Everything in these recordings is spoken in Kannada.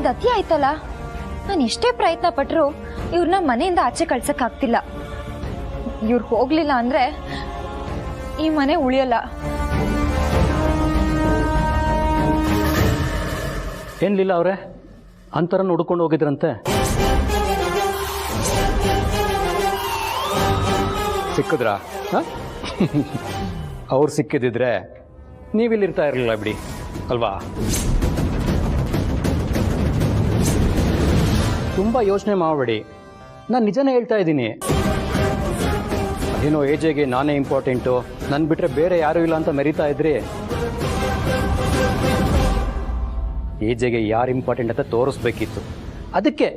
ಇದು ಅತಿ ಆಯ್ತಲ್ಲ. ನಾನು ಎಷ್ಟೇ ಪ್ರಯತ್ನ ಪಟ್ಟರು ಇವ್ರನ್ನ ಮನೆಯಿಂದ ಆಚೆ ಕಳ್ಸಕ್ ಆಗ್ತಿಲ್ಲ. ಇವ್ರು ಹೋಗ್ಲಿಲ್ಲ ಅಂದ್ರೆ ಈ ಮನೆ ಉಳಿಯಲ್ಲ. ಏನ್ಲಿಲ್ಲ ಅವ್ರೆ ಅಂತರನ್ನು ಹುಡ್ಕೊಂಡು ಹೋಗಿದ್ರಂತೆ. ಸಿಕ್ಕಿದ್ರಾ? ಅವ್ರು ಸಿಕ್ಕಿದ್ರೆ ನೀವಿಲ್ಲಿರ್ತಾ ಇರಲಿಲ್ಲ ಬಿಡಿ ಅಲ್ವಾ? ತುಂಬ ಯೋಚನೆ ಮಾಡಬೇಡಿ, ನಾನು ನಿಜನೇ ಹೇಳ್ತಾ ಇದ್ದೀನಿ. ಅದೇನೋ ಏಜೆಗೆ ನಾನೇ ಇಂಪಾರ್ಟೆಂಟು, ನನ್ನ ಬಿಟ್ಟರೆ ಬೇರೆ ಯಾರೂ ಇಲ್ಲ ಅಂತ ಮೆರಿತಾ ಇದ್ರಿ. ಏಜೆಗೆ ಯಾರು ಇಂಪಾರ್ಟೆಂಟ್ ಅಂತ ತೋರಿಸ್ಬೇಕಿತ್ತು. ಅದಕ್ಕೆ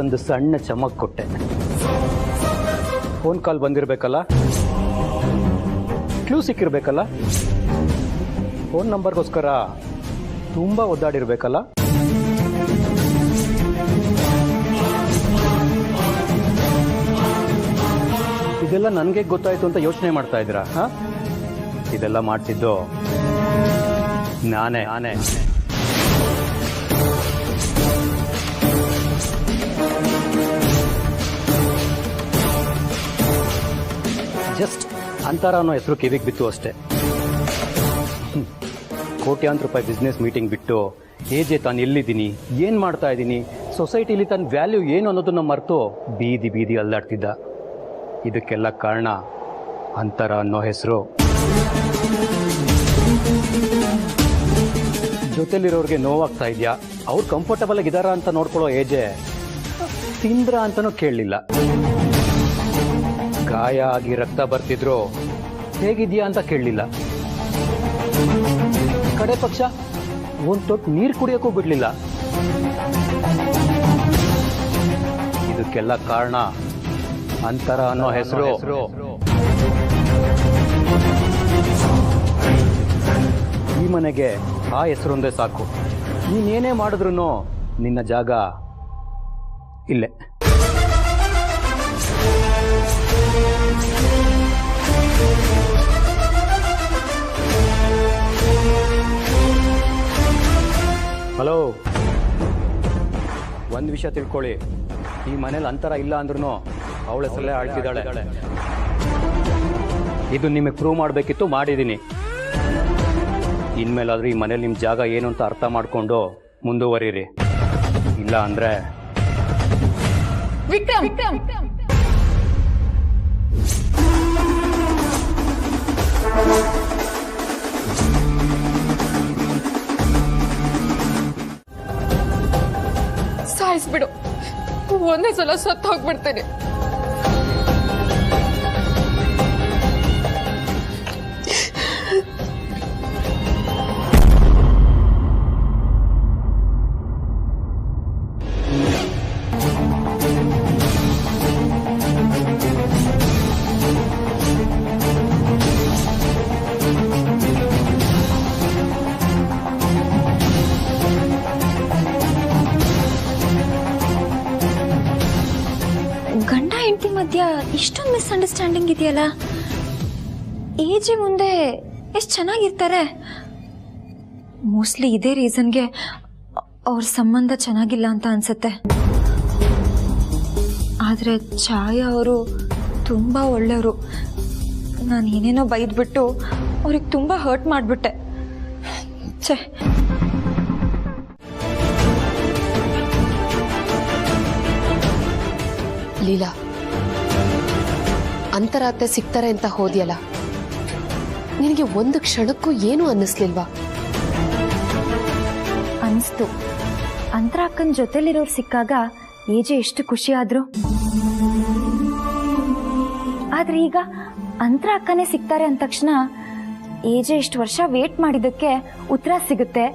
ಒಂದು ಸಣ್ಣ ಚಮಕ್ ಕೊಟ್ಟೆ. ಫೋನ್ ಕಾಲ್ ಬಂದಿರಬೇಕಲ್ಲ, ಕ್ಲೂ ಸಿಕ್ಕಿರ್ಬೇಕಲ್ಲ, ಫೋನ್ ನಂಬರ್ಗೋಸ್ಕರ ತುಂಬ ಒದ್ದಾಡಿರ್ಬೇಕಲ್ಲ. ಇದೆಲ್ಲ ನನಗೆ ಗೊತ್ತಾಯ್ತು ಅಂತ ಯೋಚನೆ ಮಾಡ್ತಾ ಇದ್ದೀರಾ? ಇದೆಲ್ಲ ಮಾಡ್ತಿದ್ದು ನಾನೇ. ಜಸ್ಟ್ ಅಂತರ ಅನ್ನೋ ಹೆಸರು ಕಿವಿಗೆ ಬಿತ್ತು ಅಷ್ಟೇ. ಕೋಟ್ಯಾಂತರ ರೂಪಾಯಿ ಬಿಸ್ನೆಸ್ ಮೀಟಿಂಗ್ ಬಿಟ್ಟು ಏಜೆ ತಾನು ಎಲ್ಲಿದ್ದೀನಿ, ಏನು ಮಾಡ್ತಾ ಇದ್ದೀನಿ, ಸೊಸೈಟಿಲಿ ತನ್ನ ವ್ಯಾಲ್ಯೂ ಏನು ಅನ್ನೋದನ್ನ ಮರೆತು ಬೀದಿ ಬೀದಿ ಅಲ್ಲಾಡ್ತಿದ್ದ. ಇದಕ್ಕೆಲ್ಲ ಕಾರಣ ಅಂತರ ಅನ್ನೋ ಹೆಸರು. ಜೊತೆಲಿರೋರಿಗೆ ನೋವಾಗ್ತಾ ಇದೆಯಾ, ಅವ್ರು ಕಂಫರ್ಟಬಲ್ ಆಗಿದ್ದಾರಾ ಅಂತ ನೋಡ್ಕೊಳ್ಳೋ ಏಜೆ ತಿಂದ್ರ ಅಂತನೂ ಕೇಳಲಿಲ್ಲ. ಗಾಯ ಆಗಿ ರಕ್ತ ಬರ್ತಿದ್ರು ಹೇಗಿದ್ಯಾ ಅಂತ ಕೇಳಲಿಲ್ಲ. ಕಡೆ ಪಕ್ಷ ಒಂದು ತೊಟ್ಟು ನೀರು ಕುಡಿಯೋಕ್ಕೂ ಬಿಡಲಿಲ್ಲ. ಇದಕ್ಕೆಲ್ಲ ಕಾರಣ ಅಂತರ ಅನ್ನೋ ಹೆಸರು. ಈ ಮನೆಗೆ ಆ ಹೆಸರೊಂದೇ ಸಾಕು. ನೀನೇನೇ ಮಾಡಿದ್ರು ನಿನ್ನ ಜಾಗ ಇಲ್ಲೇ. ಹಲೋ, ಒಂದು ವಿಷಯ ತಿಳ್ಕೊಳ್ಳಿ, ಈ ಮನೇಲಿ ಅಂತರ ಇಲ್ಲ ಅಂದ್ರೂ ಅವಳ ಹೆಸರಲ್ಲೇ ಆಳ್ತಿದ್ದಾಳೆ. ಇದು ನಿಮಗೆ ಪ್ರೂವ್ ಮಾಡಬೇಕಿತ್ತು, ಮಾಡಿದ್ದೀನಿ. ಇನ್ಮೇಲಾದ್ರೂ ಈ ಮನೇಲಿ ನಿಮ್ಮ ಜಾಗ ಏನು ಅಂತ ಅರ್ಥ ಮಾಡಿಕೊಂಡು ಮುಂದುವರಿರಿ. ಇಲ್ಲ ಅಂದರೆ ವಿಕ್ರಮ್, ಸಾಯಿಸ್ಬಿಡು, ಒಂದೇ ಸಲ ಸತ್ತು ಹೋಗ್ಬಿಡ್ತೇನೆ. ಗಂಡ ಹೆಂಡತಿ ಮಧ್ಯ ಇಷ್ಟೊಂದು ಮಿಸ್ಅಂಡರ್ಸ್ಟ್ಯಾಂಡಿಂಗ್ ಇದೆಯಲ್ಲ. ಏಜೆ ಮುಂದೆ ಎಷ್ಟು ಚೆನ್ನಾಗಿರ್ತಾರೆ. ಮೋಸ್ಟ್ಲಿ ಇದೇ ರೀಸನ್ಗೆ ಅವ್ರ ಸಂಬಂಧ ಚೆನ್ನಾಗಿಲ್ಲ ಅಂತ ಅನ್ಸುತ್ತೆ. ಆದರೆ ಛಾಯಾ ಅವರು ತುಂಬ ಒಳ್ಳೆಯವರು. ನಾನು ಏನೇನೋ ಬೈದ್ಬಿಟ್ಟು ಅವ್ರಿಗೆ ತುಂಬ ಹರ್ಟ್ ಮಾಡಿಬಿಟ್ಟೆ. ಛೇ, ಲೀಲಾ, ಅಂತರಾತ್ತೆ ಸಿಗ್ತಾರೆ ಅಂತ ಹೋದ್ಯಲ್ಲ, ನಿನಗೆ ಒಂದು ಕ್ಷಣಕ್ಕೂ ಏನು ಅನ್ನಿಸ್ಲಿಲ್ವಾ? ಅನಿಸ್ತು. ಅಂತರ ಅಕ್ಕನ ಜೊತೆಲಿರೋರು ಸಿಕ್ಕಾಗ ಏಜೆ ಎಷ್ಟು ಖುಷಿ ಆದ್ರು. ಆದ್ರೆ ಈಗ ಅಂತರ ಅಕ್ಕನೇ ಸಿಗ್ತಾರೆ ಅಂದ ತಕ್ಷಣ ಏಜೆ ಇಷ್ಟು ವರ್ಷ ವೇಟ್ ಮಾಡಿದ್ದಕ್ಕೆ ಉತ್ತರ ಸಿಗುತ್ತೆ.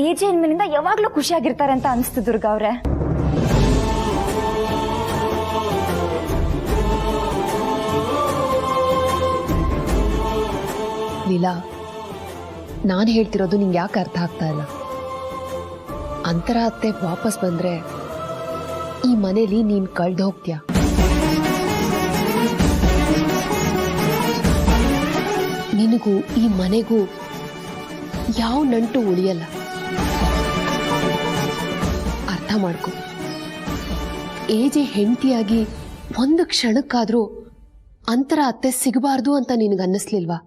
ಏಜೆ ಇನ್ಮೇಲಿಂದ ಯಾವಾಗ್ಲೂ ಖುಷಿಯಾಗಿರ್ತಾರೆ ಅಂತ ಅನಿಸ್ತು ದುರ್ಗಾ ಅವ್ರೆ. ಲೀಲಾ, ನಾನು ಹೇಳ್ತಿರೋದು ನಿಂಗೆ ಯಾಕೆ ಅರ್ಥ ಆಗ್ತಾ ಇಲ್ಲ? ಅಂತರ ಅತ್ತೆ ವಾಪಸ್ ಬಂದ್ರೆ ಈ ಮನೇಲಿ ನೀನ್ ಕಳ್ದು ಹೋಗ್ತೀಯ. ನಿನಗೂ ಈ ಮನೆಗೂ ಯಾವ ನಂಟು ಉಳಿಯಲ್ಲ. ಮಾಡ್ಕೊ. ಏಜೆ ಹೆಂಡತಿಯಾಗಿ ಒಂದು ಕ್ಷಣಕ್ಕಾದ್ರೂ ಅಂತರ ಅತ್ತೆ ಸಿಗಬಾರ್ದು ಅಂತ ನಿನಗನ್ನಿಸ್ಲಿಲ್ವಾ?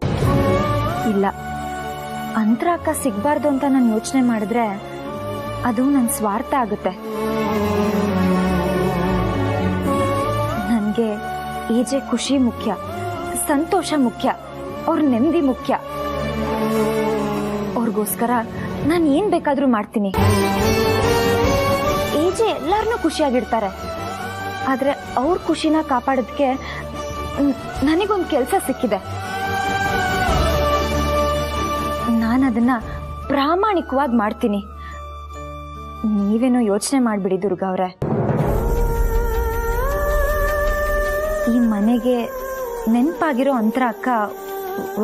ಇಲ್ಲ, ಅಂತರ ಅಕ್ಕ ಸಿಗಬಾರ್ದು ಅಂತ ನಾನು ಯೋಚನೆ ಮಾಡಿದ್ರೆ ಅದು ನನ್ನ ಸ್ವಾರ್ಥ ಆಗುತ್ತೆ. ನನಗೆ ಏಜೆ ಖುಷಿ ಮುಖ್ಯ, ಸಂತೋಷ ಮುಖ್ಯ, ಅವ್ರ ನೆಮ್ಮದಿ ಮುಖ್ಯ. ಅವ್ರಿಗೋಸ್ಕರ ನಾನು ಏನ್ ಬೇಕಾದ್ರೂ ಮಾಡ್ತೀನಿ. ಏಜೆ ಎಲ್ಲಾರನ್ನೂ ಖುಷಿಯಾಗಿಡ್ತಾರೆ, ಆದ್ರೆ ಅವ್ರ ಖುಷಿನ ಕಾಪಾಡೋದಕ್ಕೆ ನನಗೊಂದು ಕೆಲಸ ಸಿಕ್ಕಿದೆ. ನಾನು ಅದನ್ನ ಪ್ರಾಮಾಣಿಕವಾಗಿ ಮಾಡ್ತೀನಿ. ನೀವೇನೋ ಯೋಚನೆ ಮಾಡ್ಬಿಡಿ ದುರ್ಗಾ ಅವ್ರೆ. ಈ ಮನೆಗೆ ನೆನಪಾಗಿರೋ ಅಂತರ ಅಕ್ಕ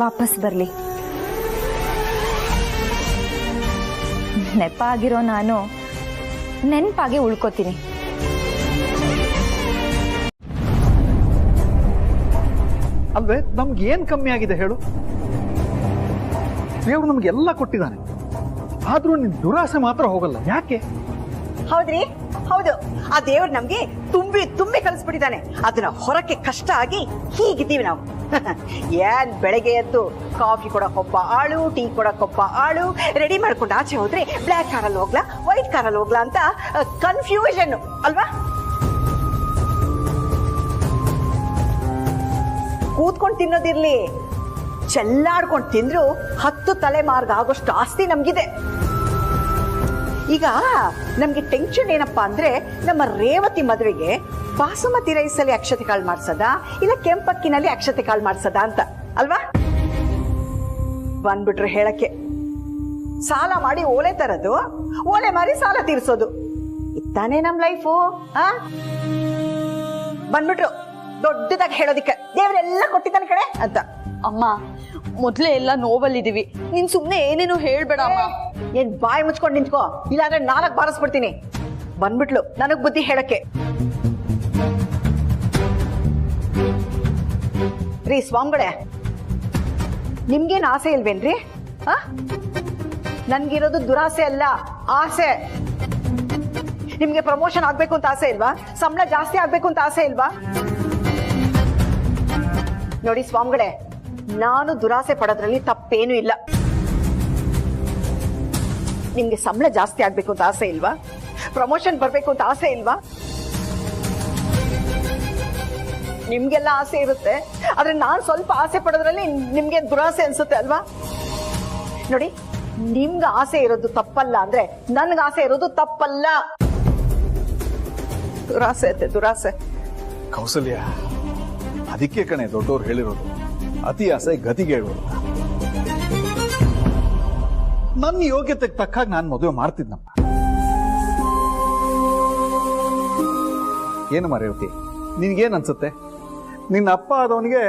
ವಾಪಸ್ ಬರ್ಲಿ. ನೆಪ ಆಗಿರೋ ನಾನು ನೆನಪಾಗಿ ಉಳ್ಕೋತೀನಿ. ಅಲ್ವೇ, ನಮ್ಗೆ ಏನ್ ಕಮ್ಮಿ ಆಗಿದೆ ಹೇಳು? ದೇವ್ರು ನಮ್ಗೆಲ್ಲ ಕೊಟ್ಟಿದ್ದಾನೆ, ಆದ್ರೂ ನಿನ್ ದುರಾಸೆ ಮಾತ್ರ ಹೋಗಲ್ಲ. ಯಾಕೆ? ಹೌದ್ರಿ, ಹೌದು. ಆ ದೇವ್ರು ನಮ್ಗೆ ತುಂಬಿ ತುಂಬಿ ಕಲಿಸ್ಬಿಟ್ಟಿದ್ದಾನೆ. ಅದನ್ನ ಹೊರಕ್ಕೆ ಕಷ್ಟ ಆಗಿ ಹೀಗಿದ್ದೀವಿ ನಾವು. ಏನ್ ಬೆಳಗ್ಗೆ ಎದ್ದು ಕಾಫಿ ಕೊಡಕ್ಕೊಬ್ಬ ಆಳು, ಟೀ ಕೊಡಕ್ಕೊಬ್ಬ ಆಳು, ರೆಡಿ ಮಾಡ್ಕೊಂಡು ಆಚೆ ಹೋದ್ರೆ ಬ್ಲ್ಯಾಕ್ ಕಾರಲ್ಲಿ ಹೋಗ್ಲಾ ವೈಟ್ ಕಾರಲ್ಲಿ ಹೋಗ್ಲಾ ಅಂತ ಕನ್ಫ್ಯೂಷನ್ ಅಲ್ವಾ? ಕೂತ್ಕೊಂಡು ತಿನ್ನೋದಿರ್ಲಿ, ಚೆಲ್ಲಾಡ್ಕೊಂಡು ತಿಂದ್ರು 10 ತಲೆಮಾರ್ಗ ಆಗೋಷ್ಟು ಆಸ್ತಿ ನಮ್ಗಿದೆ. ಈಗ ನಮ್ಗೆ ಟೆನ್ಷನ್ ಏನಪ್ಪಾ ಅಂದ್ರೆ, ನಮ್ಮ ರೇವತಿ ಮದುವೆಗೆ ಬಾಸುಮತಿ ರೈಸಲ್ಲಿ ಅಕ್ಷತೆ ಕಾಳು ಮಾಡ್ಸದ ಇಲ್ಲ ಕೆಂಪಕ್ಕಿನಲ್ಲಿ ಅಕ್ಷತೆ ಕಾಳು ಮಾಡ್ಸದ ಅಂತ ಅಲ್ವಾ? ಬಂದ್ಬಿಟ್ರು ಹೇಳಕ್ಕೆ. ಸಾಲ ಮಾಡಿ ಓಲೆ ತರದು, ಓಲೆ ಮಾರಿ ಸಾಲ ತೀರ್ಸೋದು, ಇತ್ತಾನೆ ನಮ್ ಲೈಫು. ಬಂದ್ಬಿಟ್ರು ದೊಡ್ಡದಾಗಿ ಹೇಳೋದಿಕ್ಕೆ ದೇವರೆಲ್ಲ ಕೊಟ್ಟಿದ್ದಾನೆ ಕಡೆ ಅಂತ. ಅಮ್ಮ, ಮೊದ್ಲೇ ಎಲ್ಲ ನೋವಲ್ಲಿದೀವಿ, ನೀನ್ ಸುಮ್ನೆ ಏನೇನು ಹೇಳ್ಬೇಡ ಅಮ್ಮ. ಏನ್ ಬಾಯಿ ಮುಚ್ಕೊಂಡು ನಿಂತ್ಕೋ, ಇಲ್ಲಾಂದ್ರೆ 4 ಬಾರಿಸ್ಬಿಡ್ತೀನಿ. ಬಂದ್ಬಿಟ್ಲು ನನಗ್ ಬುದ್ಧಿ ಹೇಳಕ್ಕೆ. ರೀ ಸ್ವಾಮಿಗಳೇ, ನಿಮ್ಗೇನ್ ಆಸೆ ಇಲ್ವೇನ್ರಿ? ನನ್ಗಿರೋದು ದುರಾಸೆ ಅಲ್ಲ, ಆಸೆ. ನಿಮ್ಗೆ ಪ್ರಮೋಷನ್ ಆಗ್ಬೇಕು ಅಂತ ಆಸೆ ಇಲ್ವಾ? ಸಂಬಳ ಜಾಸ್ತಿ ಆಗ್ಬೇಕು ಅಂತ ಆಸೆ ಇಲ್ವಾ? ನೋಡಿ ಸ್ವಾಮಿಗಳೇ, ನಾನು ದುರಾಸೆ ಪಡೋದ್ರಲ್ಲಿ ತಪ್ಪೇನು ಇಲ್ಲ. ನಿಮ್ಗೆ ಸಂಬಳ ಜಾಸ್ತಿ ಆಗ್ಬೇಕು ಅಂತ ಆಸೆ ಇಲ್ವಾ? ಪ್ರಮೋಷನ್ ಬರ್ಬೇಕು ಅಂತ ಆಸೆ ಇಲ್ವಾ? ನಿಮ್ಗೆಲ್ಲ ಆಸೆ ಇರುತ್ತೆ, ಆದ್ರೆ ನಾನ್ ಸ್ವಲ್ಪ ಆಸೆ ಪಡೋದ್ರಲ್ಲಿ ನಿಮ್ಗೆ ದುರಾಸೆ ಅನ್ಸುತ್ತೆ ಅಲ್ವಾ? ನೋಡಿ, ನಿಮ್ಗೆ ಆಸೆ ಇರೋದು ತಪ್ಪಲ್ಲ ಅಂದ್ರೆ ನನ್ಗೆ ಆಸೆ ಇರೋದು ತಪ್ಪಲ್ಲ. ದುರಾಸೆ ಐತೆ, ದುರಾಸೆ. ಕೌಸಲ್ಯ, ಅದಕ್ಕೆ ಕಣೆ ದೊಡ್ಡವ್ರು ಹೇಳಿರೋದು, ಅತಿ ಆಸೆ ಗತಿಗೇಡು ಅಂತ. ನನ್ನ ಯೋಗ್ಯತೆಗೆ ತಕ್ಕಾಗ ನಾನು ಮದುವೆ ಮಾಡ್ತಿದ್ನಪ್ಪ. ಏನು ಮರೆಯುತ್ತಿ, ನಿನ್ಗೇನ್ ಅನ್ಸುತ್ತೆ? ನಿನ್ನ ಅಪ್ಪ ಆದವನಿಗೆ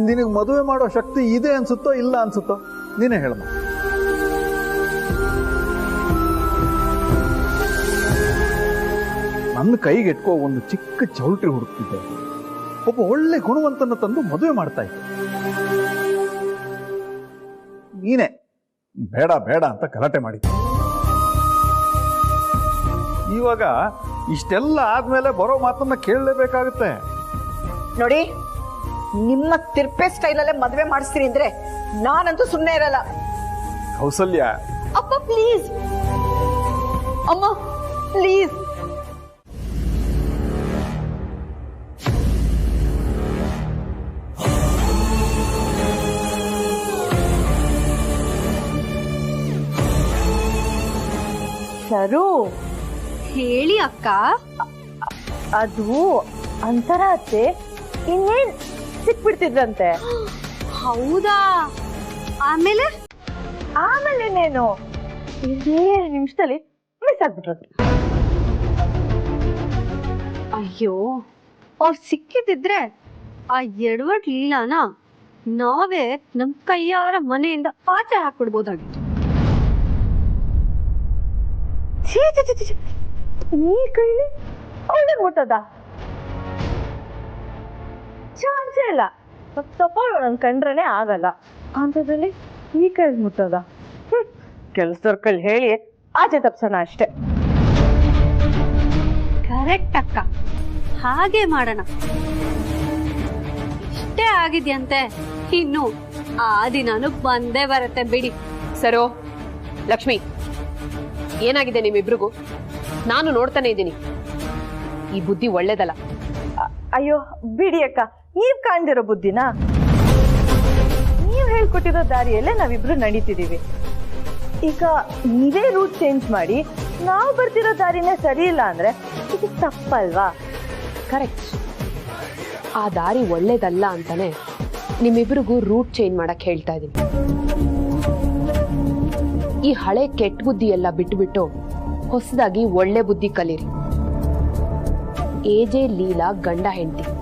ನಿನಗೆ ಮದುವೆ ಮಾಡೋ ಶಕ್ತಿ ಇದೆ ಅನ್ಸುತ್ತೋ ಇಲ್ಲ ಅನ್ಸುತ್ತೋ? ನೀನೇ ಹೇಳಮ್ಮ. ನನ್ನ ಕೈಗೆ ಎಟ್ಕೋ ಒಂದು ಚಿಕ್ಕ ಚೌಲ್ಟ್ರಿ ಹುಡುಕ್ತಿದ್ದೆ, ಒಬ್ಬ ಒಳ್ಳೆ ಗುಣವಂತನ ತಂದು ಮದುವೆ ಮಾಡ್ತಾ ಇದ್ದೆ. ನೀನೇ ಬೇಡ ಬೇಡ ಅಂತ ಗಲಾಟೆ ಮಾಡಿದ್ದೆ. ಇವಾಗ ಇಷ್ಟೆಲ್ಲ ಆದ್ಮೇಲೆ ಬರೋ ಮಾತನ್ನ ಕೇಳಲೇಬೇಕಾಗುತ್ತೆ. ನೋಡಿ, ನಿಮ್ಮ ತಿರ್ಪೆ ಸ್ಟೈಲಲ್ಲೇ ಮದುವೆ ಮಾಡಿಸ್ತೀನಿ ಅಂದ್ರೆ ನಾನಂತೂ ಸುಮ್ಮನೆ ಇರಲ್ಲ. ಕೌಸಲ್ಯ, ಅಪ್ಪ ಪ್ಲೀಸ್, ಅಮ್ಮ ಪ್ಲೀಸ್. ಸರು, ಹೇಳಿ ಅಕ್ಕ. ಅದು ಅಂತರ ಅತ್ತೆ ಇನ್ನೇನ್ ಸಿಕ್ಬಿಡ್ತಿದ್ರಂತೆ. ಹೌದಾ? ಆಮೇಲೆ ಆಮೇಲೆನೇನು 2 ನಿಮಿಷದಲ್ಲಿ ಮಿಸ್ ಆಗ್ಬಿಟ್ರದು. ಅಯ್ಯೋ, ಅವ್ರು ಸಿಕ್ಕಿದ್ರೆ ಆ ಎಡವಟ್ ಲೀಲಾನ ನಾವೇ ನಮ್ ಕೈಯಾರ ಮನೆಯಿಂದ ಆಚೆ ಹಾಕ್ಬಿಡ್ಬೋದಾಗಿತ್ತು. ಈ ಕೈಲಿ ಅವಳಿಗೆ ಮುಟ್ಟದ ಚಾನ್ಸೇ ಇಲ್ಲ. ತಪ್ಪ ನನ್ ಕಂಡ್ರೇ ಆಗಲ್ಲ ಅಂತದ್ರಲ್ಲಿ ಈ ಕೈ ಮುಟ್ಟದ. ಕೆಲ್ಸದವ್ರ ಕೈಲಿ ಹೇಳಿ ಆಚೆ ತಪ್ಸೋಣ ಅಷ್ಟೇ. ಕರೆಕ್ಟ್ ಅಕ್ಕ, ಹಾಗೆ ಮಾಡೋಣ. ಇಷ್ಟೇ ಆಗಿದ್ಯಂತೆ, ಇನ್ನು ಆ ದಿನಾನು ಬಂದೇ ಬರುತ್ತೆ ಬಿಡಿ. ಸರೋ ಲಕ್ಷ್ಮಿ, ಏನಾಗಿದೆ ನಿಮ್ಮಿಬ್ರಿಗೂ? ನಾನು ನೋಡ್ತಾನೆ ಇದ್ದೀನಿ. ಈ ಬುದ್ಧಿ ಒಳ್ಳೇದಲ್ಲ. ಅಯ್ಯೋ ಬಿಡಿ ಅಕ್ಕ, ನೀವ್ ಕಾಣ್ದಿರೋ ಬುದ್ಧಿನ ನೀವ್ ಹೇಳ್ಕೊಟ್ಟಿರೋ ದಾರಿಯಲ್ಲೇ ನಾವಿಬ್ರು ನಡೀತಿದೀವಿ. ಈಗ ನೀವೇ ರೂಟ್ ಚೇಂಜ್ ಮಾಡಿ ನಾವು ಬರ್ತಿರೋ ದಾರಿನೇ ಸರಿ ಇಲ್ಲ ಅಂದ್ರೆ ಇದು ತಪ್ಪಲ್ವಾ? ಕರೆಕ್ಟ್. ಆ ದಾರಿ ಒಳ್ಳೇದಲ್ಲ ಅಂತಾನೆ ನಿಮ್ಮಿಬ್ರಿಗೂ ರೂಟ್ ಚೇಂಜ್ ಮಾಡಕ್ ಹೇಳ್ತಾ ಇದೀನಿ. ಈ ಹಳೆ ಕೆಟ್ಟ ಬುದ್ಧಿ ಎಲ್ಲ ಬಿಟ್ಬಿಟ್ಟು ಹೊಸದಾಗಿ ಒಳ್ಳೆ ಬುದ್ಧಿ ಕಲೀರಿ. ಎಜೆ ಲೀಲಾ ಗಂಡ ಹೆಂಡತಿ,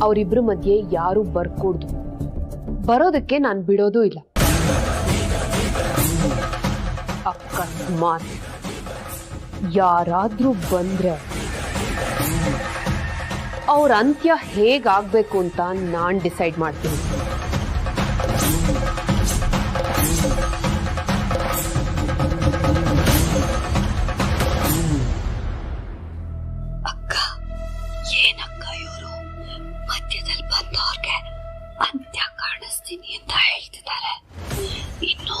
ಅವರಿಬ್ರು ಮಧ್ಯೆ ಯಾರು ಬರ್ಕೂಡ್ದು. ಬರೋದಕ್ಕೆ ನಾನು ಬಿಡೋದೂ ಇಲ್ಲ. ಅಕಸ್ಮಾತ್ ಯಾರಾದ್ರೂ ಬಂದ್ರೆ ಅವ್ರ ಅಂತ್ಯ ಹೇಗಾಗ್ಬೇಕು ಅಂತ ನಾನ್ ಡಿಸೈಡ್ ಮಾಡ್ತೀನಿ. ಅಕ್ಕ, ಏನಕ್ಕ ಇವರು ಮಧ್ಯದಲ್ಲಿ ಬಂದವ್ರಿಗೆ ಅಂತ್ಯ ಕಾಣಿಸ್ತೀನಿ ಅಂತ ಹೇಳ್ತಿದ್ದಾರೆ. ಇನ್ನು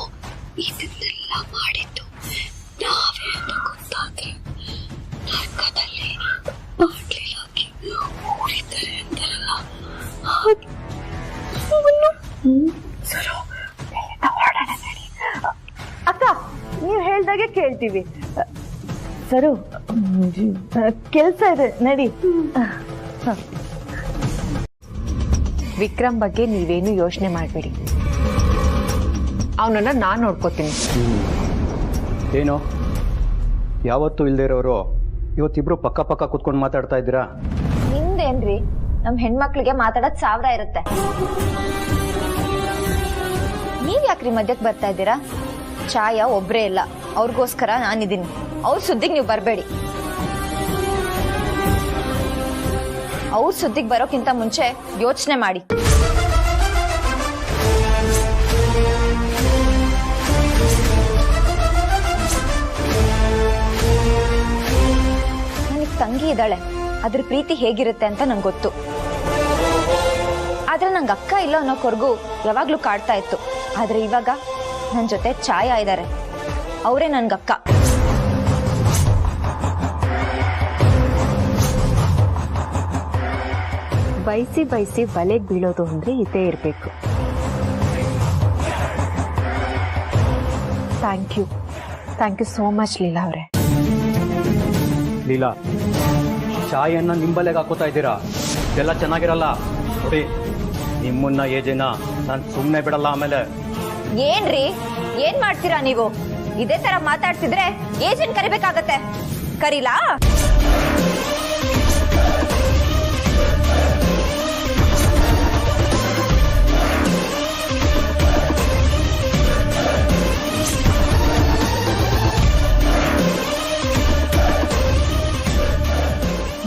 ಇದನ್ನೆಲ್ಲ ಮಾಡಿದ್ದು ನಾವೇ ಅಂತ ಗೊತ್ತಾದ್ರೆ ನರ್ಕದಲ್ಲಿ ಬಾಟ್ಲಿಲಾಕಿ ಹೂಡಿದ್ದಾರೆ ಅಂತಾರಲ್ಲ, ಹಾಗೆ ಅಕ್ಕ ನೀವ್ ಹೇಳ್ದಾಗೆ ಕೇಳ್ತೀವಿ. ಸರು ಕೆಲ್ಸ ಇದೆ, ನಡಿ. ವಿಕ್ರಮ್ ಬಗ್ಗೆ ನೀವೇನು ಯೋಚನೆ ಮಾಡಬೇಡಿ, ಅವನನ್ನ ನಾನು ನೋಡ್ಕೋತೀನಿ. ಏನು ಯಾವತ್ತೂ ಇಲ್ಲದೆ ಇರೋರು ಇವತ್ತಿಬ್ರು ಪಕ್ಕ ಪಕ್ಕ ಕುತ್ಕೊಂಡು ಮಾತಾಡ್ತಾ ಇದ್ದೀರಾ? ನಿಮ್ದೇನ್ರಿ, ನಮ್ ಹೆಣ್ಮಕ್ಳಿಗೆ ಮಾತಾಡೋದ್ 1000 ಇರುತ್ತೆ. ನೀವ್ ಯಾಕ್ರಿ ಮಧ್ಯಕ್ಕೆ ಬರ್ತಾ ಇದ್ದೀರಾ? ಛಾಯ ಒಬ್ರೇ ಇಲ್ಲ, ಅವ್ರಿಗೋಸ್ಕರ ನಾನಿದ್ದೀನಿ. ಅವ್ರ ಸುದ್ದಿಗೆ ನೀವು ಬರ್ಬೇಡಿ. ಅವ್ರ ಸುದ್ದಿಗೆ ಬರೋಕ್ಕಿಂತ ಮುಂಚೆ ಯೋಚನೆ ಮಾಡಿ. ನನಗೆ ತಂಗಿ ಇದ್ದಾಳೆ, ಅದ್ರ ಪ್ರೀತಿ ಹೇಗಿರುತ್ತೆ ಅಂತ ನಂಗೆ ಗೊತ್ತು. ಆದ್ರೆ ನಂಗೆ ಅಕ್ಕ ಇಲ್ಲ ಅನ್ನೋಕೊರ್ಗೂ ಯಾವಾಗ್ಲೂ ಕಾಡ್ತಾ ಇತ್ತು. ಆದ್ರೆ ಇವಾಗ ನನ್ನ ಜೊತೆ ಛಾಯಾ ಇದ್ದಾರೆ, ಅವರೇ ನನ್ಗಕ್ಕ. ಬಯಸಿ ಬಯಸಿ ಬಲೆಗೆ ಬೀಳೋದು ಅಂದ್ರೆ ಇದೇ ಇರಬೇಕು. Thank you so much Leela ಅವರೇ. ಲೀಲಾ, ಚಾಯನ್ನ ನಿಂಬಲೆಗೆ ಹಾಕೋತಾ ಇದ್ದೀರಾ, ಇದೆಲ್ಲ ಚೆನ್ನಾಗಿರಲ್ಲ ನೋಡಿ. ನಿಮ್ಮನ್ನ ಏಜೆನ ನಾನು ಸುಮ್ಮನೆ ಬಿಡಲ್ಲ. ಆಮೇಲೆ ಏನ್ರಿ, ಏನ್ ಮಾಡ್ತೀರಾ ನೀವು? ಇದೇ ತರ ಮಾತಾಡ್ತಿದ್ರೆ ಏಜೆಂಟ್ ಕರಿಬೇಕಾಗತ್ತೆ. ಕರೀಲಾ?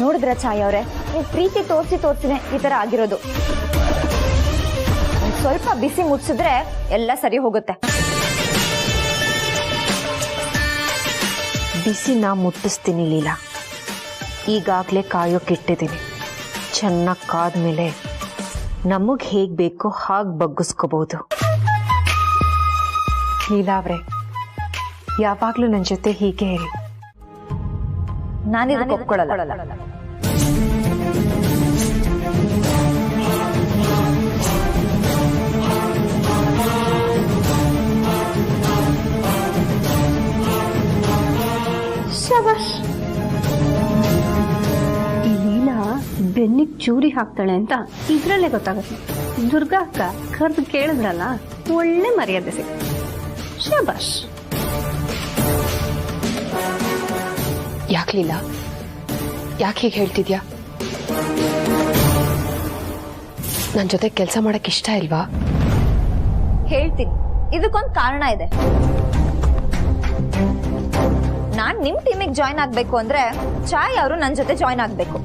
ನೋಡಿದ್ರ ಛಾಯಾ ಅವ್ರೆ, ನೀವು ಪ್ರೀತಿ ತೋರ್ಸಿನೇ ಈ ತರ ಆಗಿರೋದು. ಸ್ವಲ್ಪ ಬಿಸಿ ಮುಟ್ಸಿದ್ರೆ ಎಲ್ಲ ಸರಿ ಹೋಗುತ್ತೆ. ಬಿಸಿನ ಮುಟ್ಟಿಸ್ತೀನಿ ಲೀಲಾ. ಈಗಾಗಲೇ ಕಾಯೋಕ್ಕಿಟ್ಟಿದ್ದೀನಿ. ಚೆನ್ನಾಗಿ ಕಾದ್ಮೇಲೆ ನಮಗೆ ಹೇಗೆ ಬೇಕೋ ಹಾಗೆ ಬಗ್ಗಿಸ್ಕೋಬಹುದು. ಲೀಲಾ ಅವರೇ, ಯಾವಾಗಲೂ ನನ್ನ ಜೊತೆ ಹೀಗೆ ಇರಿ. ನಾನಿದಕ್ಕೆ ಒಪ್ಕೊಳ್ಳಲ್ಲ. ಶಬಾಷ್. ಈ ಲೀಲಾ ಬೆನ್ನಿಗೆ ಚೂರಿ ಹಾಕ್ತಾಳೆ ಅಂತ ಇದ್ರಲ್ಲೇ ಗೊತ್ತಾಗುತ್ತೆ. ದುರ್ಗಾ ಅಕ್ಕ ಕರೆದು ಕೇಳಿದ್ರಲ್ಲ, ಒಳ್ಳೆ ಮರ್ಯಾದೆ ಸಿಗುತ್ತೆ. ಶಬಾಷ್. ಯಾಕ್ಲಿಲ್ಲ? ಯಾಕೆ ಹೀಗೆ ಹೇಳ್ತಿದ್ಯಾ? ನನ್ನ ಜೊತೆ ಕೆಲಸ ಮಾಡಕ್ ಇಷ್ಟ ಇಲ್ವಾ? ಹೇಳ್ತೀನಿ, ಇದಕ್ಕೊಂದು ಕಾರಣ ಇದೆ. ನಾನ್ ನಿಮ್ ಟೀಮಿಗೆ ಜಾಯ್ನ್ ಆಗ್ಬೇಕು ಅಂದ್ರೆ ಛಾಯಾ ಅವರು ನನ್ನ ಜೊತೆ ಜಾಯ್ನ್ ಆಗ್ಬೇಕು.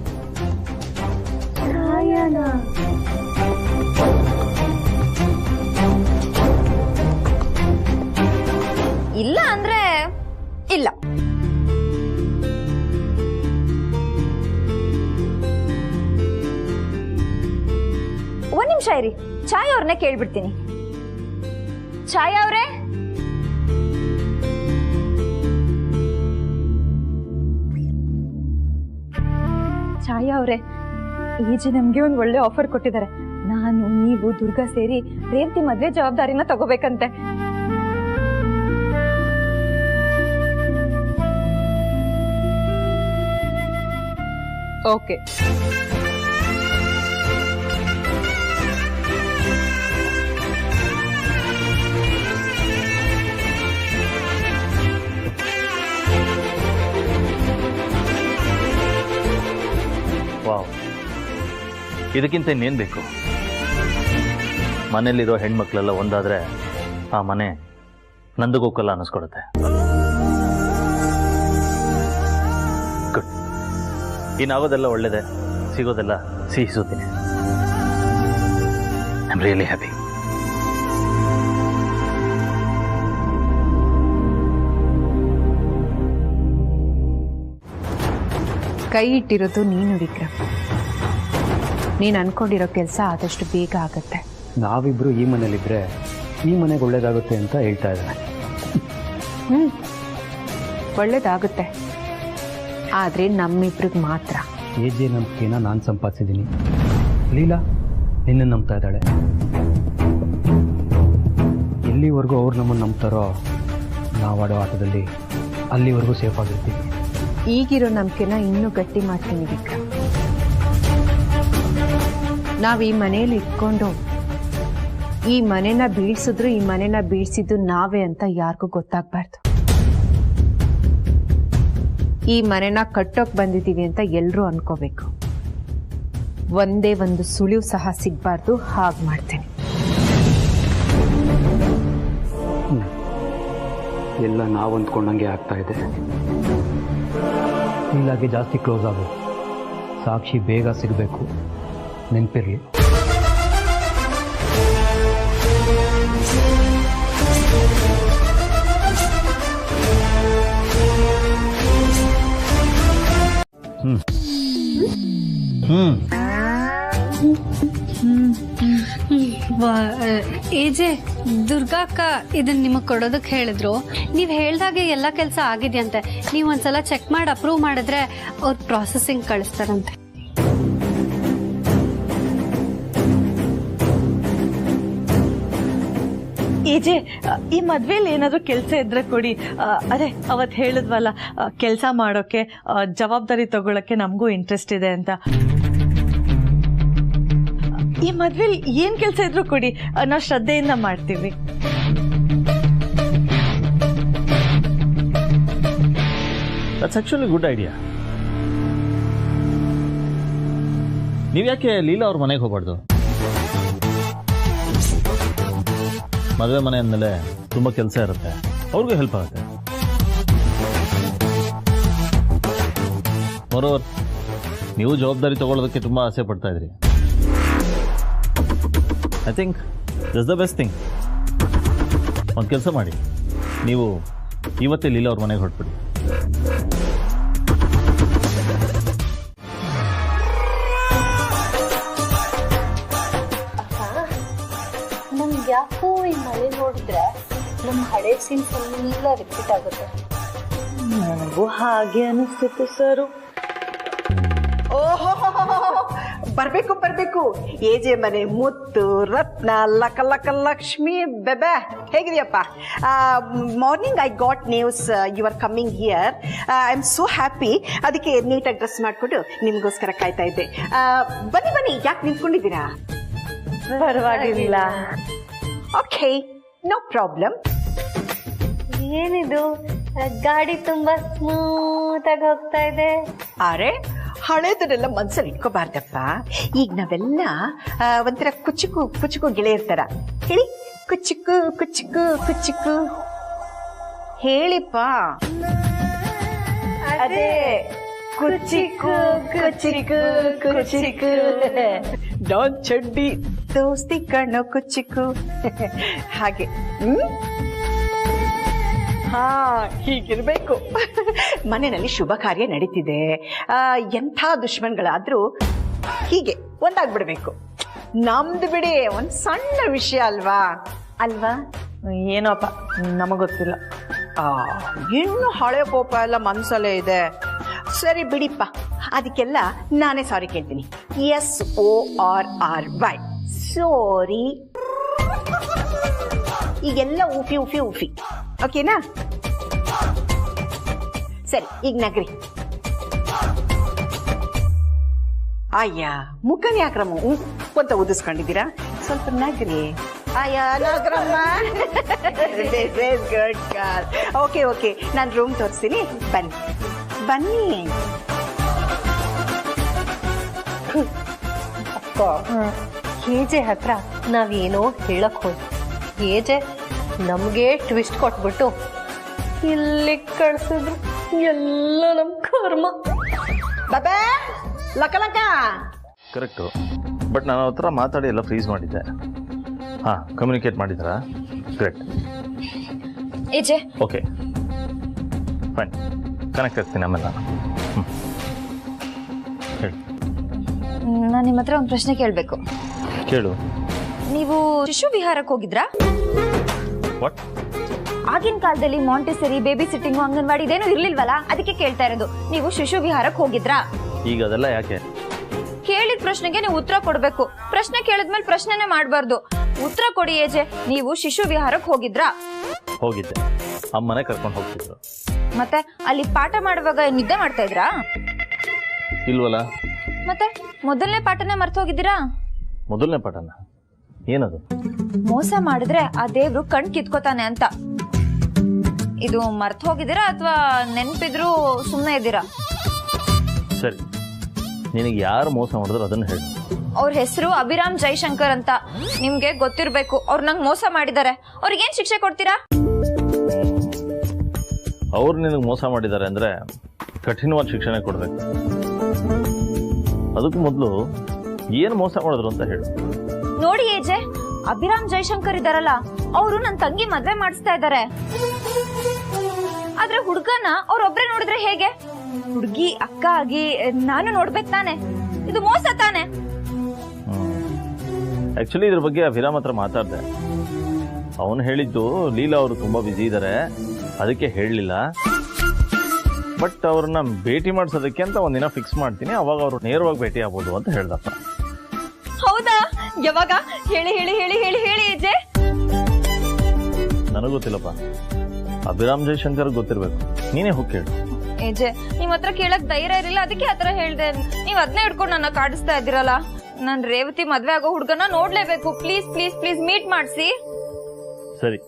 ಇಲ್ಲ ಅಂದ್ರೆ ಇಲ್ಲ. ಸರಿ, ಛಾಯಾ ಅವ್ರನ್ನೇ ಕೇಳ್ಬಿಡ್ತೀನಿ. ಛಾಯಾ ಅವ್ರೆ, ಛಾಯಾ ಅವ್ರೆ, ಈಜಿ ನಮ್ಗೆ ಒಂದು ಒಳ್ಳೆ ಆಫರ್ ಕೊಟ್ಟಿದ್ದಾರೆ. ನಾನು, ನೀವು, ದುರ್ಗಾ ಸೇರಿ ರೇವತಿ ಮದ್ವೆ ಜವಾಬ್ದಾರಿನ ತಗೋಬೇಕಂತೆ. ಓಕೆ, ವಾವ್, ಇದಕ್ಕಿಂತ ಇನ್ನೇನು ಬೇಕು? ಮನೇಲಿರೋ ಹೆಣ್ಮಕ್ಳೆಲ್ಲ ಒಂದಾದರೆ ಆ ಮನೆ ನಂದಗೋಕಲ್ಲ ಅನ್ನಿಸ್ಕೊಡುತ್ತೆ. ಗುಡ್. ಇನ್ನಾಗೋದೆಲ್ಲ ಒಳ್ಳೇದೆ, ಸಿಗೋದೆಲ್ಲ ಸಿಹಿಸುತ್ತೀನಿ. I am really happy. ಕೈ ಇಟ್ಟಿರೋದು ನೀನು ವಿಕ್ರಮ್. ನೀನು ಅನ್ಕೊಂಡಿರೋ ಕೆಲಸ ಆದಷ್ಟು ಬೇಗ ಆಗತ್ತೆ. ನಾವಿಬ್ರು ಈ ಮನೇಲಿದ್ರೆ ಈ ಮನೆಗೆ ಒಳ್ಳೇದಾಗುತ್ತೆ ಅಂತ ಹೇಳ್ತಾ ಇದ್ದಾನೆ. ಒಳ್ಳೇದಾಗುತ್ತೆ, ಆದರೆ ನಮ್ಮಿಬ್ರಿಗೆ ಮಾತ್ರ. AJ ನಂಬಿಕೆನ ನಾನು ಸಂಪಾದಿಸಿದ್ದೀನಿ. ಲೀಲಾ ನಿನ್ನ ನಂಬ್ತಾ ಇದ್ದಾಳೆ. ಎಲ್ಲಿವರೆಗೂ ಅವ್ರು ನಮ್ಮನ್ನು ನಂಬ್ತಾರೋ ನಾವಾಡೋ ಆಟದಲ್ಲಿ ಅಲ್ಲಿವರೆಗೂ ಸೇಫ್ ಆಗಿರ್ತೀವಿ. ಈಗಿರೋ ನಂಬಿಕೆನ ಇನ್ನೂ ಗಟ್ಟಿ ಮಾಡ್ತೀನಿ ವಿಕ್ರಮ್. ನಾವು ಈ ಮನೆಯಲ್ಲಿ ಇಟ್ಕೊಂಡು ಈ ಮನೆನ ಬೀಳ್ಸಿದ್ರು ಈ ಮನೆನ ಬೀಳ್ಸಿದ್ದು ನಾವೇ ಅಂತ ಯಾರಿಗೂ ಗೊತ್ತಾಗಬಾರ್ದು. ಈ ಮನೆನ ಕಟ್ಟೋಕ್ ಬಂದಿದ್ದೀವಿ ಅಂತ ಎಲ್ಲರೂ ಅನ್ಕೋಬೇಕು. ಒಂದೇ ಒಂದು ಸುಳಿವು ಸಹ ಸಿಗಬಾರ್ದು. ಹಾಗೆ ಮಾಡ್ತೇನೆ. ಎಲ್ಲ ನಾವು ಅಂದ್ಕೊಂಡಂಗೆ ಆಗ್ತಾ ಇದೆ. ಹೀಗಾಗಿ ಜಾಸ್ತಿ ಕ್ಲೋಸ್ ಆಗು. ಸಾಕ್ಷಿ ಬೇಗ ಸಿಗಬೇಕು, ನೆನಪಿರಲಿ. ಏಜೆ, ದುರ್ಗಾ ಅಕ್ಕ ಇದನ್ನ ನಿಮಗೆ ಕೊಡೋದಕ್ಕೆ ಹೇಳಿದ್ರು. ನೀವು ಹೇಳ್ದಾಗೆ ಎಲ್ಲ ಕೆಲಸ ಆಗಿದೆಯಂತೆ. ನೀವು ಒಂದ್ಸಲ ಚೆಕ್ ಮಾಡಿ ಅಪ್ರೂವ್ ಮಾಡಿದ್ರೆ ಅವ್ರು ಪ್ರಾಸೆಸಿಂಗ್ ಕಳಿಸ್ತಾರಂತೆ. ಏಜೆ, ಈ ಮದ್ವೆಲಿ ಏನಾದ್ರು ಕೆಲಸ ಇದ್ರೆ ಕೊಡಿ. ಅದೇ ಅವತ್ತು ಹೇಳಿದ್ವಲ್ಲ, ಕೆಲಸ ಮಾಡೋಕೆ ಜವಾಬ್ದಾರಿ ತಗೊಳಕ್ಕೆ ನಮಗೂ ಇಂಟ್ರೆಸ್ಟ್ ಇದೆ ಅಂತ. ಈ ಮದ್ವೆಲಿ ಏನ್ ಕೆಲಸ ಇದ್ರು ಕೊಡಿ, ನಾವು ಶ್ರದ್ಧೆಯಿಂದ ಮಾಡ್ತೀವಿ. That's actually good idea. ನೀವು ಯಾಕೆ ಲೀಲಾ ಅವ್ರ ಮನೆಗೆ ಹೋಗ್ಬಾರ್ದು? ಮದುವೆ ಮನೆ ಅಂದಮೇಲೆ ತುಂಬ ಕೆಲಸ ಇರುತ್ತೆ, ಅವ್ರಿಗೂ ಹೆಲ್ಪ್ ಆಗುತ್ತೆ. ಮೋರೋವರ್, ನೀವು ಜವಾಬ್ದಾರಿ ತಗೊಳ್ಳೋದಕ್ಕೆ ತುಂಬ ಆಸೆ ಪಡ್ತಾ ಇದ್ರಿ. I think that's the best thing. ಒಂದು ಕೆಲಸ ಮಾಡಿ, ನೀವು ಇವತ್ತೇ ಲೀಲಾ ಅವ್ರ ಮನೆಗೆ ಹೊರಟ್ಬಿಡಿ. ನಮ್ಗೆ ಯಾಕೋ ಈ ಮನೆ ನೋಡಿದ್ರೆ ನಮ್ಮ ಹಳೆ ಸೀನ್ಸ್ ಎಲ್ಲ ರಿಪೀಟ್ ಆಗುತ್ತೆ. ನನಗೂ ಹಾಗೆ ಅನಿಸ್ತಿತ್ತು ಸರು. ಓಹೋ, ಬರ್ಬೇಕು ಬರ್ಬೇಕು. AJ ಮನೆ ಮುತ್ತು ರತ್ನ ಲಕ ಲಕ ಲಕ್ಷ್ಮಿ ಬೆಬೆ. ಹೇಗಿದೆಯಪ್ಪ? Morning I got news you are coming here. I am so happy. ಅದಕ್ಕೆ ನೀಟಾಗಿ ಡ್ರೆಸ್ ಮಾಡಿಕೊಂಡು ನಿಮಗೋಸ್ಕರ ಕಾಯ್ತಾ ಇದ್ದೆ. ಬನ್ನಿ ಬನ್ನಿ, ಯಾಕೆ ನಿಂತ್ಕೊಂಡಿದ್ದೀರಾ? ಪರವಾಗಿಲ್ಲ. Okay, no problem. ಏನಿದು ಗಾಡಿ ತುಂಬಾ ಸ್ಮೂತ್ ಆಗಿ ಹೋಗ್ತಾ ಇದೆ? ಅರೆ, ಹಳೇದನ್ನೆಲ್ಲ ಮನ್ಸಲ್ಲಿ ಇಟ್ಕೋಬಾರ್ದಪ್ಪ. ಈಗ ನಾವೆಲ್ಲ ಒಂಥರ ಕುಚುಕು ಕುಚುಕು ಗೆಳೆಯರ್ತಾರ. ಹೇಳಿ, ಕುಚುಕು ಕುಚುಕು ಕುಚುಕು ಹೇಳಿಪ್ಪ. ಅದೇ ಕುಚಿಕು ಕುಚಿಕು ಕುಚಿಕು. ಡಾನ್ ಚಡ್ಡಿ ದೋಸ್ತಿ ಕಣ್ಣು ಕುಚಿಕು. ಹಾಗೆ ಹಾ, ಹೀಗಿರ್ಬೇಕು. ಮನೆಯಲ್ಲಿ ಶುಭ ಕಾರ್ಯ ನಡೀತಿದೆ. ಎಂಥ ದುಶ್ಮನ್ಗಳಾದ್ರೂ ಹೀಗೆ ಒಂದಾಗ್ಬಿಡ್ಬೇಕು. ನಮ್ದು ಬಿಡಿ ಒಂದ್ ಸಣ್ಣ ವಿಷಯ ಅಲ್ವಾ ಅಲ್ವಾ? ಏನೋಪ್ಪ ನಮಗ್ ಗೊತ್ತಿಲ್ಲ. ಇನ್ನು ಹಳೆ ಕೋಪ ಎಲ್ಲ ಮನ್ಸಲ್ಲೇ ಇದೆ. ಸರಿ ಬಿಡಿಪ್ಪ, ಅದಕ್ಕೆಲ್ಲ ನಾನೇ ಸಾರಿ ಕೇಳ್ತೀನಿ. SORRY ಸಾರಿ. ಈಗೆಲ್ಲ ಉಫಿ ಉಫಿ ಉಫಿ, ಓಕೆನಾ? ಸರಿ, ಈಗ ನಗ್ರಿ. ಅಯ್ಯ, ಮುಖನ ಯಾಕ್ರಮ್ಮ ಅಂತ ಉದಿಸ್ಕೊಂಡಿದ್ದೀರಾ? ಸ್ವಲ್ಪ ನಗ್ರಿ. ಅಯ್ಯ ನಗ್ರಮ್ಮ. ಓಕೆ ಓಕೆ, ನಾನು ರೂಮ್ ತೋರಿಸ್ತೀನಿ, ಬನ್ನಿ ಬನ್ನಿ. ಅಕ್ಕ, ಏಜೆ ಹತ್ರ ನಾವೇನೋ ಹೇಳಕ್ ಹೋದ್ವಿ. ಏಜೆ ನಮ್ಗೆ ಟ್ವಿಸ್ಟ್ ಕೊಟ್ಬಿಟ್ಟು ಇಲ್ಲಿ ಕಳ್ಸಿದ್ರು. ಎಲ್ಲ ನಮ್ ಕರ್ಮ. ಬಾಬಾ ಲಕ ಲಕ. ಕರೆಕ್ಟು, ಬಟ್ ನಾನು ಅವ್ರ ಹತ್ರ ಮಾತಾಡಿ ಎಲ್ಲ ಫ್ರೀಸ್ ಮಾಡಿದ್ದೆ. ಹಾಂ, ಕಮ್ಯುನಿಕೇಟ್ ಮಾಡಿದ್ದಾರಾ? ಗ್ರೇಟ್. ಏಜೆ ಓಕೆ ಫೈನ್, ಕನೆಕ್ಟ್ ಆಗ್ತೀನಿ ಆಮೇಲೆ ನಾನು. ಹೇಳಿ. ನಾನು ನಿಮ್ಮ ಹತ್ರ ಒಂದು ಪ್ರಶ್ನೆ ಕೇಳಬೇಕು. ಕೇಳು. ನೀವು ಶಿಶು ವಿಹಾರಕ್ಕೆ ಹೋಗಿದ್ರಾ? ವಾಟ್? ಆಗಿನ ಕಾಲದಲ್ಲಿ ಮಾಂಟೆಸರಿ, ಬೇಬಿ ಸಿಟ್ಟಿಂಗು, ಅಂಗನವಾಡಿ ಇದೇನು ಇರ್ಲಿಲ್ವಲ್ಲ, ಅದಕ್ಕೆ ಕೇಳ್ತಾ ಇರೋದು. ನೀವು ಶಿಶು ವಿಹಾರಕ್ಕೆ ಹೋಗಿದ್ರಾ? ಈಗ ಅದೆಲ್ಲ ಯಾಕೆ? ಕೇಳಿದ ಪ್ರಶ್ನೆಗೆ ನೀವು ಉತ್ತರ ಕೊಡ್ಬೇಕು. ಪ್ರಶ್ನೆ ಕೇಳಿದ್ಮೇಲೆ ಪ್ರಶ್ನೆನೇ ಮಾಡಬಾರ್ದು. ಉತ್ತರ ಕೊಡಿ ಏಜೆ. ನೀವು ಶಿಶು ವಿಹಾರಕ್ಕೆ ಹೋಗಿದ್ರಾ? ಹೋಗಿದ್ದೆ, ಅಮ್ಮನೆ ಕರ್ಕೊಂಡು ಹೋಗ್ತಿದ್ರು. ಮತ್ತೆ ಅಲ್ಲಿ ಪಾಠ ಮಾಡುವಾಗ ನಿದ್ದೆ ಮಾಡ್ತಾ ಇದ್ರಾ? ಇಲ್ವಲ್ಲ. ಮತ್ತೆ ಮೊದಲನೇ ಪಾಠನೇ ಮರ್ತು ಹೋಗಿದ್ದೀರಾ? ಮೊದಲನೇ ಪಾಠನ? ಏನದು? ಮೋಸ ಮಾಡಿದ್ರೆ ಆ ದೇವ್ರು ಕಣ್ ಕಿತ್ಕೋತಾನೆ ಅಂತ. ಇದು ಮರ್ತು ಹೋಗಿದ್ದೀರಾ ಅಥವಾ ನೆನ್ಪಿದ್ರು ಸುಮ್ಮನೆ ಇದ್ದೀರಾ? ಸರಿ, ನಿನಗೆ ಯಾರು ಮೋಸ ಮಾಡಿದ್ರು ಅದನ್ನು ಹೇಳಿ. ಅವ್ರ ಹೆಸರು ಅಭಿರಾಮ್ ಜೈಶಂಕರ್ ಅಂತ. ನಿಮ್ಗೆ ಗೊತ್ತಿರ್ಬೇಕು, ಅವ್ರು ನಂಗೆ ಮೋಸ ಮಾಡಿದ್ದಾರೆ. ಅವ್ರಿಗೇನ್ ಶಿಕ್ಷೆ ಕೊಡ್ತೀರಾ? ಅವ್ರು ನಿನಗೆ ಮೋಸ ಮಾಡಿದ್ದಾರೆ ಅಂದ್ರೆ ಕಠಿಣವಾದ ಶಿಕ್ಷಣ ಕೊಡ್ಬೇಕು. ಅದಕ್ಕೂ ಮೊದಲು ಏನು ಮೋಸ ಮಾಡಿದ್ರು ಅಂತ ಹೇಳು. ನೋಡಿ ಏಜೆ, ಅಭಿರಾಮ್ ಜೈಶಂಕರ್ ಇದಾರಲ್ಲ, ಅವರು ನನ್ನ ತಂಗಿ ಮದ್ವೆ ಮಾಡಿಸ್ತಾ ಇದ್ದಾರೆ. ಆದ್ರೆ ಹುಡ್ಗನ ಅವ್ರೊಬ್ರೆ ನೋಡಿದ್ರೆ ಹೇಗೆ? ಹುಡ್ಗಿ ಅಕ್ಕ ಆಗಿ ನಾನು ನೋಡ್ಬೇಕು ತಾನೆ? ಇದು ಮೋಸ ತಾನೆ? ಆಕ್ಚುಲಿ ಇದ್ರ ಬಗ್ಗೆ ಅಭಿರಾಮ್ ಹತ್ರ ಮಾತಾಡಿದೆ. ಅವನು ಹೇಳಿದ್ದು ಲೀಲಾ ಅವರು ತುಂಬಾ ಬ್ಯುಸಿ ಇದ್ದಾರೆ, ಅದಕ್ಕೆ ಹೇಳಲಿಲ್ಲ. ಬಟ್ ಅವ್ರನ್ನ ಭೇಟಿ ಮಾಡಿಸೋದಕ್ಕೆ ಅಂತ ಒಂದಿನ ಫಿಕ್ಸ್ ಮಾಡ್ತೀನಿ, ಅವಾಗ ಅವರು ನೇರವಾಗಿ ಭೇಟಿ ಆಗ್ಬೋದು ಅಂತ ಹೇಳ್ದಪ್ಪ. ಹೌದಾ? ಯಾವಾಗ? ಹೇಳಿ ಹೇಳಿ ಹೇಳಿ ಹೇಳಿ ಹೇಳಿ ಏಜೆ. ನನಗೂ ಗೊತ್ತಿಲ್ಲಪ್ಪ, ಅಭಿರಾಮ್ ಜೈಶಂಕರ್ ಗೊತ್ತಿರ್ಬೇಕು. ನೀನೇ ಹೋಗಿ ಕೇಳು. ಏಜೆ, ನಿಮ್ ಹತ್ರ ಕೇಳಕ್ ಧೈರ್ಯ ಇರಲಿಲ್ಲ, ಅದಕ್ಕೆ ಆತರ ಹೇಳ್ದೆ. ನೀವ್ ಅದನ್ನೇ ಹಿಡ್ಕೊಂಡು ನನ್ನ ಕಾಡಿಸ್ತಾ ಇದ್ದೀರಲ್ಲ. ನಾನ್ ರೇವತಿ ಮದ್ವೆ ಆಗೋ ಹುಡ್ಗನ ನೋಡ್ಲೇಬೇಕು. ಪ್ಲೀಸ್ ಪ್ಲೀಸ್ ಪ್ಲೀಸ್ ಮೀಟ್ ಮಾಡಿಸಿ. ಸರಿ,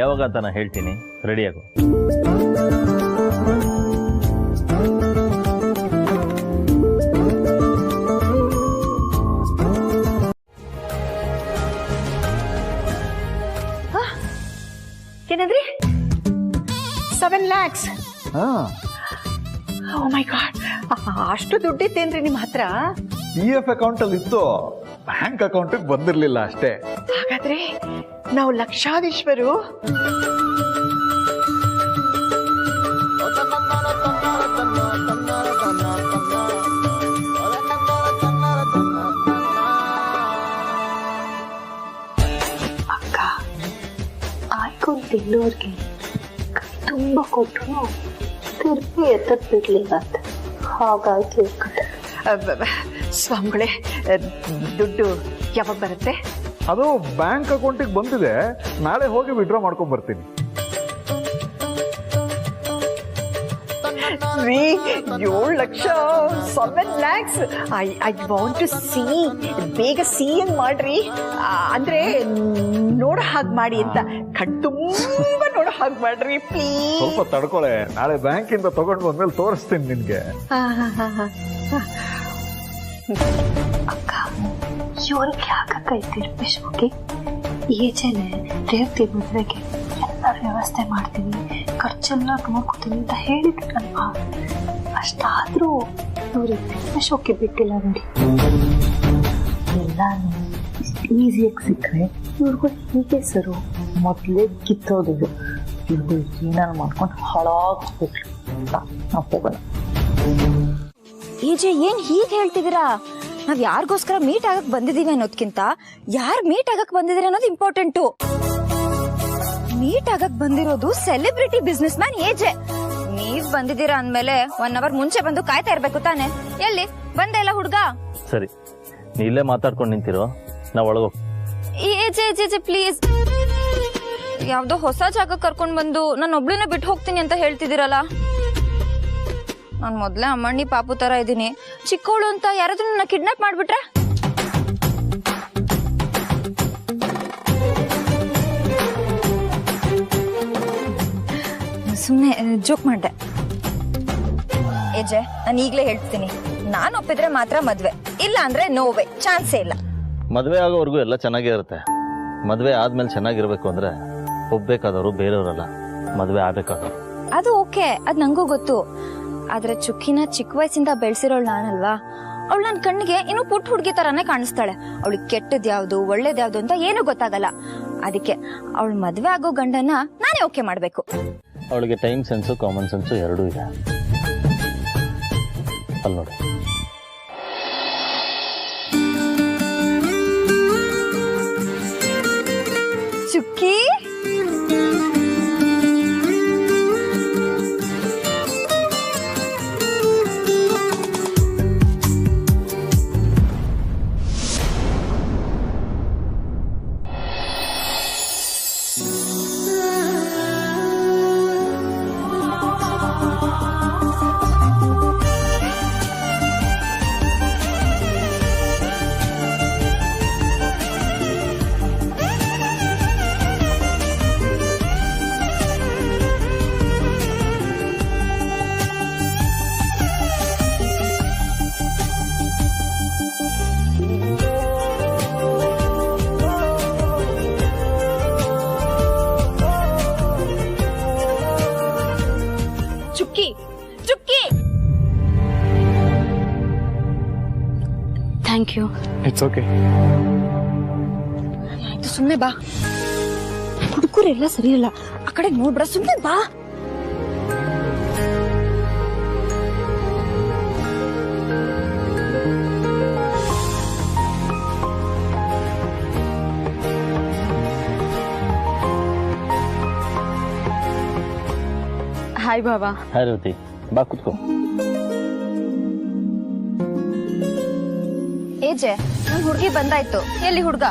ಯಾವಾಗ ಅಂತ ನಾನು ಹೇಳ್ತೀನಿ, ರೆಡಿ ಆಗು. ಏನಂದ್ರಿ? 7 lakhs. ಓ ಮೈ ಗಾಡ್, ಅಷ್ಟು ದುಡ್ಡಿತ್ತೇನ್ರಿ ನಿಮ್ಮ ಹತ್ರ? PF ಅಕೌಂಟ್ ಅಲ್ಲಿ ಇತ್ತು, ಬ್ಯಾಂಕ್ ಅಕೌಂಟಿಗೆ ಬಂದಿರ್ಲಿಲ್ಲ ಅಷ್ಟೇ. ಹಾಗಾದ್ರೆ ನಾವು ಲಕ್ಷಾಧೀಶ್ವರು. ಅಕ್ಕ, ಆಯ್ಕೊಂಡು ತಿನ್ನೋರ್ಗೆ ತುಂಬ ಕೊಟ್ಟರು ತಿರುಗಿ ಎತ್ತದ್ ಬಿಡ್ಲಿಲ್ಲ ಅಂತ ಹಾಗಾಯ್ತು. ಸ್ವಾಮಿಗಳೇ, ದುಡ್ಡು ಯಾವಾಗ ಬರುತ್ತೆ? ಅದು ಬ್ಯಾಂಕ್ ಅಕೌಂಟಿಗೆ ಬಂದಿದೆ, ನಾಳೆ ಹೋಗಿ ವಿಡ್ರಾ ಮಾಡ್ಕೊಂಡ್ ಬರ್ತೀನಿ. 7 lakh, 7 lakhs. I want to see. ಬೇಗ ಸಿ ಏನ್ ಮಾಡ್ರಿ, ಅಂದ್ರೆ ನೋಡೋ ಹಾಗೆ ಮಾಡಿ ಅಂತ. ತುಂಬ ನೋಡೋ ಹಾಗೆ ಮಾಡ್ರಿ ಪ್ಲೀಸ್. ಸ್ವಲ್ಪ ತಡ್ಕೊಳೆ, ನಾಳೆ ಬ್ಯಾಂಕಿಂದ ತಗೊಂಡು ಬಂದ್ಮೇಲೆ ತೋರಿಸ್ತೀನಿ ನಿನ್ಗೆ. ಅಕ್ಕ, ಇವ್ರಿಗೆ ಯಾಕಕ್ಕ ತಿರ್ಪಿಸೋಕೆ? ಈಚೆನೆ ರೇವತಿ ಮದುವೆಗೆ ಎಲ್ಲ ವ್ಯವಸ್ಥೆ ಮಾಡ್ತೀನಿ, ಖರ್ಚೆಲ್ಲ ನೋಡ್ಕೋತೀನಿ ಅಂತ ಹೇಳಿದ್ರಲ್ವಾ? ಅಷ್ಟಾದ್ರೂ ಇವ್ರಿಗೆ ತಿರ್ಪಿಸೋಕೆ ಬಿಟ್ಟಿಲ್ಲ ನೋಡಿ. ಎಲ್ಲಾನು ಈಸಿಯಾಗಿ ಸಿಕ್ಕರೆ ಇವ್ರಿಗೂ ಹೀಗೆ ಸರು ಮೊದಲೇ ಕಿತ್ತೋದು. ಇವ್ರಿಗೂ ಏನಾರು ಮಾಡ್ಕೊಂಡು ಹಾಳಾಗ್ಬಿಟ್ರು. ನಾವು ಹೋಗೋಣ. ಏಜೆ, ಏನ್ ಹೀಗೆ ಹೇಳ್ತಿದ್ದೀರಾ? ನಾವ್ ಯಾರಿಗೋಸ್ಕರ ಮೀಟ್ ಆಗಕ್ ಬಂದಿದೀವಿ ಅನ್ನೋದ್ಕಿಂತ ಯಾರ್ ಮೀಟ್ ಆಗಕ್ ಬಂದಿದೀರಿ ಅನ್ನೋದು ಇಂಪಾರ್ಟೆಂಟು. ಮೀಟ್ ಆಗಕ್ ಬಂದಿರೋದು ಸೆಲೆಬ್ರಿಟಿ ಬಿಸ್ನೆಸ್ ಮ್ಯಾನ್ ಏಜೆ. ನೀವ್ ಬಂದಿದ್ದೀರಾ ಅಂದ್ಮೇಲೆ 1 ಅವರ್ ಮುಂಚೆ ಬಂದು ಕಾಯ್ತಾ ಇರ್ಬೇಕು ತಾನೆ. ಎಲ್ಲಿ ಬಂದೆ ಇಲ್ಲ ಹುಡ್ಗ? ಸರಿ, ನೀ ಇಲ್ಲೇ ಮಾತಾಡ್ಕೊಂಡು ನಿಂತಿರೋ, ನಾ ಒಳಗೋಗ್. ಏಜೆ ಪ್ಲೀಸ್, ಯಾವ್ದೋ ಹೊಸ ಜಾಗ ಕರ್ಕೊಂಡ್ ಬಂದು ನಾನು ಒಬ್ಳನ್ನ ಬಿಟ್ಟು ಹೋಗ್ತೀನಿ ಅಂತ ಹೇಳ್ತಿದ್ದೀರಲ್ಲ. ನಾನ್ ಮೊದ್ಲೇ ಅಮ್ಮಣ್ಣಿ ಪಾಪು ತರ ಇದೀನಿ. ಚಿಕ್ಕವಳು ಅಂತ ಯಾರಾದ್ರೂ ನನ್ನ ಕಿಡ್ನಾಪ್ ಮಾಡ್ಬಿಟ್ರೆ? ಸುಮ್ನೆ ಜೋಕ್ ಮಾಡ್ದೆ. ಏಜೆ, ನಾನು ಈಗ್ಲೇ ಹೇಳ್ತೀನಿ, ನಾನು ಒಪ್ಪಿದ್ರೆ ಮಾತ್ರ ಮದ್ವೆ, ಇಲ್ಲ ಅಂದ್ರೆ ನೋವೇ, ಚಾನ್ಸೇ ಇಲ್ಲ. ಮದುವೆ ಆಗೋವರೆಗೂ ಎಲ್ಲ ಚೆನ್ನಾಗೇ ಇರುತ್ತೆ. ಮದುವೆ ಆದ್ಮೇಲೆ ಚೆನ್ನಾಗಿರ್ಬೇಕು ಅಂದ್ರೆ ಒಪ್ಬೇಕಾದವರು ಬೇರೆಯವರಲ್ಲ, ಮದುವೆ ಆಗ್ಬೇಕಾದವ್ರು. ಅದು ಓಕೆ, ಅದ್ ನಂಗೂ ಗೊತ್ತು. ಆದ್ರೆ ಚುಕ್ಕಿನ ಚಿಕ್ಕ ವಯಸ್ಸಿಂದ ಬೆಳೆಸಿರೋಳು ನಾನಲ್ವಾ. ಅವಳು ನನ್ನ ಕಣ್ಣಿಗೆ ಇನ್ನೂ ಪುಟ್ಟ ಹುಡುಗಿ ತರಾನೇ ಕಾಣಿಸ್ತಾಳೆ. ಅವಳಿಗೆ ಕೆಟ್ಟದ್ ಯಾವ್ದು ಒಳ್ಳೇದ್ ಯಾವ್ದು ಅಂತ ಏನೂ ಗೊತ್ತಾಗಲ್ಲ. ಅದಕ್ಕೆ ಅವಳು ಮದ್ವೆ ಆಗೋ ಗಂಡನ ನಾನೇ ಓಕೆ ಮಾಡ್ಬೇಕು. ಅವಳಿಗೆ ಟೈಮ್ ಸೆನ್ಸು ಕಾಮನ್ ಸೆನ್ಸು ಎರಡೂ ಇದೆ. ಅಲ್ಲಿ ನೋಡಿ. ಚುಕ್ಕಿ, ಥ್ಯಾಂಕ್ ಯು. It's okay. ಆಯ್ತು, ಸುಮ್ನೆ ಬಾ. ಹುಡುಗರೆಲ್ಲ ಸರಿ ಇಲ್ಲ, ಆ ಕಡೆ ನೋಡ್ಬಿಡ, ಸುಮ್ನೆ ಬಾ. ಹಾಯ್ ಬಾಬಾ. ಹಾಯ್ ರೇವತಿ, ಬಾ ಕುತ್ಕೋ. ಏಜೆ, ನನ್ ಹುಡ್ಗಿ ಬಂದಾಯ್ತು. ಎಲ್ಲಿ ಹುಡ್ಗ?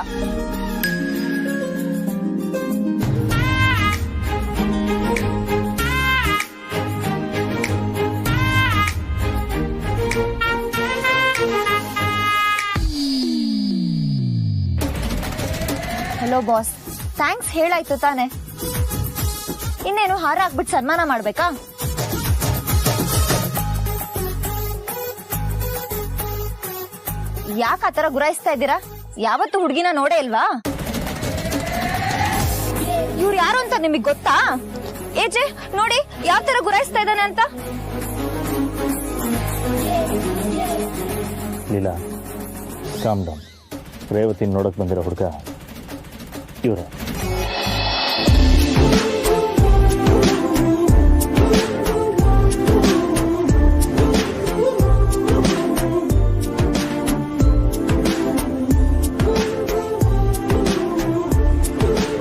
ಹಲೋ ಬಾಸ್, ಥ್ಯಾಂಕ್ಸ್ ಹೇಳಾಯ್ತು ತಾನೆ. ಇನ್ನೇನು ಹಾರ ಹಾಕ್ಬಿಟ್ಟು ಸನ್ಮಾನ ಮಾಡ್ಬೇಕಾ? ಯಾಕೆ ಆತರ ಗುರಾಯಿಸ್ತಾ ಇದ್ದೀರಾ? ಯಾವತ್ತು ಹುಡುಗಿನ ನೋಡೇ ಇಲ್ವಾ? ಇವ್ರು ಯಾರು ಅಂತ ನಿಮಗ್ ಗೊತ್ತಾ? ಏಜೆ ನೋಡಿ ಯಾವ ತರ ಗುರಾಯಿಸ್ತಾ ಇದ್ದಾನೆ ಅಂತ. Leela, calm down. ರೇವತಿ ನೋಡಕ್ ಬಂದಿರೋ ಹುಡುಗ ಇವ್ರೆ.